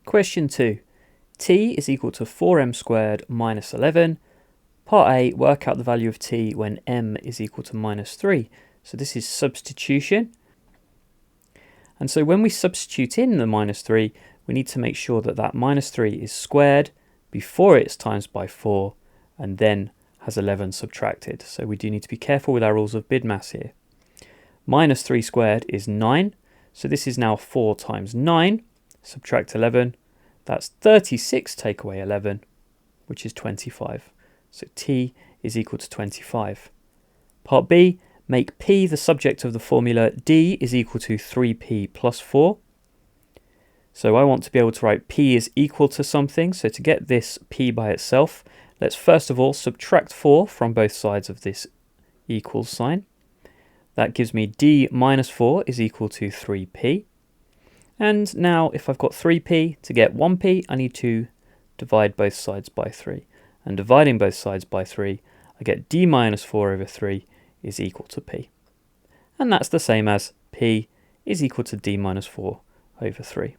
Question 2. T is equal to 4m squared minus 11. Part A, work out the value of t when m is equal to minus 3. So this is substitution. And so when we substitute in the minus 3, we need to make sure that that minus 3 is squared before it's times by 4 and then has 11 subtracted. So we do need to be careful with our rules of BIDMAS here. Minus 3 squared is 9. So this is now 4 times 9. Subtract 11. That's 36 take away 11, which is 25. So t is equal to 25. Part B, make p the subject of the formula d is equal to 3p plus 4. So I want to be able to write p is equal to something. So to get this p by itself, let's first of all subtract 4 from both sides of this equals sign. That gives me d minus 4 is equal to 3p. And now if I've got 3p, to get 1p, I need to divide both sides by 3. And dividing both sides by 3, I get d minus 4 over 3 is equal to p. And that's the same as p is equal to d minus 4 over 3.